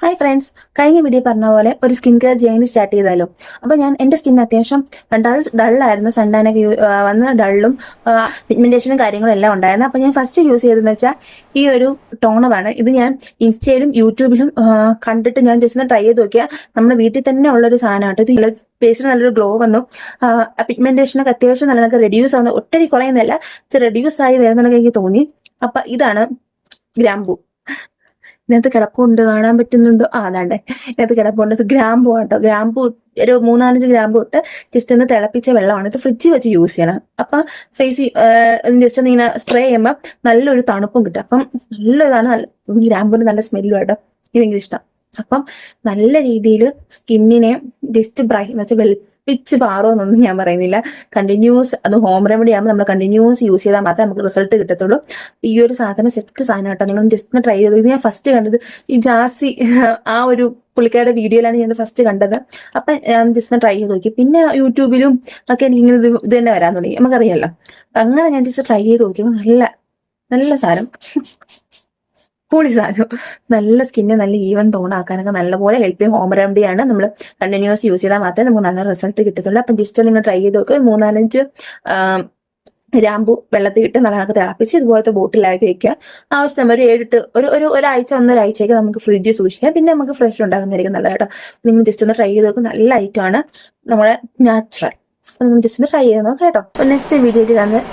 Hi friends, കഴിഞ്ഞ video പറഞ്ഞ പോലെ ഒരു സ്കിൻ കെയർ ജേർണി സ്റ്റാർട്ട് ചെയ്താലോ. അപ്പോൾ ഞാൻ എൻ്റെ സ്കിൻ അത്യാവശ്യം ഡള്ളായിരുന്നു, സൺടാനൊക്കെ വന്ന് ഡള്ളും പിഗ്മെന്റേഷനും കാര്യങ്ങളും എല്ലാം ഉണ്ടായിരുന്നു. അപ്പോൾ ഞാൻ ഫസ്റ്റ് യൂസ് ചെയ്തതെന്ന് വെച്ചാൽ ഈ ഒരു ടോണറാണ്. ഇത് ഞാൻ ഇൻസ്റ്റയിലും യൂട്യൂബിലും കണ്ടിട്ട് ഞാൻ ജസ്റ്റ് ഒന്ന് ട്രൈ ചെയ്ത് നോക്കിയാൽ നമ്മുടെ വീട്ടിൽ തന്നെ ഉള്ളൊരു സാധനമാട്ടോ. ഇത് ഫേസിന് നല്ലൊരു ഗ്ലോ വന്നു, പിഗ്മെന്റേഷനൊക്കെ അത്യാവശ്യം നല്ലതൊക്കെ റെഡ്യൂസ് ആവുന്ന, ഒട്ടടി കുറയുന്നില്ല, റെഡ്യൂസ് ആയി വരുന്നതൊക്കെ എനിക്ക് തോന്നി. അപ്പൊ ഇതാണ് ഗ്രാമ്പൂ. ഇതിനകത്ത് കിടപ്പുണ്ട്, കാണാൻ പറ്റുന്നുണ്ടോ? അതാണ്ട് ഇതിനകത്ത് കിടപ്പുണ്ട്. ഇത് ഗ്രാമ്പൂ കേട്ടോ. ഗ്രാമ്പൂ ഒരു 3-4 ഗ്രാമ്പൂ ഇട്ട് ജസ്റ്റ് ഒന്ന് തിളപ്പിച്ച വെള്ളമാണ്. ഇത് ഫ്രിഡ്ജിൽ വെച്ച് യൂസ് ചെയ്യണം. അപ്പൊ ഫേസ് ജസ്റ്റ് ഒന്ന് ഇങ്ങനെ സ്പ്രേ ചെയ്യുമ്പോൾ നല്ലൊരു തണുപ്പും കിട്ടും. അപ്പം നല്ലതാണ്. ഗ്രാമ്പൂന് നല്ല സ്മെല്ലും കേട്ടോ. എനിക്ക് ഭയങ്കര ഇഷ്ടം. അപ്പം നല്ല രീതിയിൽ സ്കിന്നിനെ ജസ്റ്റ് ബ്രൈറ്റ് എന്ന് വെച്ചാൽ വെളുപ്പിച്ച് പാറുമെന്നൊന്നും ഞാൻ പറയുന്നില്ല. കണ്ടിന്യൂസ്, അത് ഹോം റെമഡി ആകുമ്പോൾ നമ്മൾ കണ്ടിന്യൂസ് യൂസ് ചെയ്താൽ മാത്രമേ നമുക്ക് റിസൾട്ട് കിട്ടത്തുള്ളൂ. ഈ ഒരു സാധനം സെറ്റ് സാധനം കേട്ടോ. നിങ്ങൾ ജസ്റ്റ് ഒന്ന് ട്രൈ ചെയ്തു. ഇത് ഞാൻ ഫസ്റ്റ് കണ്ടത് ഈ ജാസി ആ ഒരു പുള്ളിക്കാരുടെ വീഡിയോയിലാണ് ഞാൻ ഫസ്റ്റ് കണ്ടത്. അപ്പം ഞാൻ ജസ്റ്റ് ട്രൈ ചെയ്ത് നോക്കി. പിന്നെ യൂട്യൂബിലും ഒക്കെ എനിക്കിങ്ങനെ ഇത് തന്നെ വരാൻ തുടങ്ങി, നമുക്കറിയാമല്ലോ. അങ്ങനെ ഞാൻ ജസ്റ്റ് ട്രൈ ചെയ്ത് നോക്കിയപ്പോൾ നല്ല നല്ല സാധനം, പൊളി സാധനം. നല്ല സ്കിന്നെ നല്ല ഈവൻ ടോൺ ആക്കാനൊക്കെ നല്ലപോലെ ഹെൽപ്പ് ചെയ്യും. ഹോം റെമഡിയാണ്. നമ്മൾ കണ്ടിന്യൂസ് യൂസ് ചെയ്താൽ മാത്രമേ നമുക്ക് നല്ല റിസൾട്ട് കിട്ടത്തുള്ളൂ. അപ്പം ജസ്റ്റ് നിങ്ങൾ ട്രൈ ചെയ്ത് നോക്കുക. 3-4 ഗ്രാമ്പൂ വെള്ളത്തിൽ ഇട്ട് നല്ലതൊക്കെ തിളപ്പിച്ച് ഇതുപോലത്തെ ബോട്ടിലാക്കി വെക്കുക. ആവശ്യം ഒരു 7 ഒരാഴ്ച 1.5 നമുക്ക് ഫ്രിഡ്ജിൽ സൂക്ഷിക്കാം. പിന്നെ നമുക്ക് ഫ്രഷ് ഉണ്ടാകുന്നതായിരിക്കും നല്ലത് കേട്ടോ. നിങ്ങൾ ജസ്റ്റ് ഒന്ന് ട്രൈ ചെയ്ത് നോക്കുക. നല്ല ഐറ്റമാണ്, നമ്മുടെ നാച്ചുറൽ. അപ്പം നിങ്ങൾ ജസ്റ്റ് ഒന്ന് ട്രൈ ചെയ്ത് നോക്കാം കേട്ടോ. നെക്സ്റ്റ് വീഡിയോയിൽ കാണുന്നത്.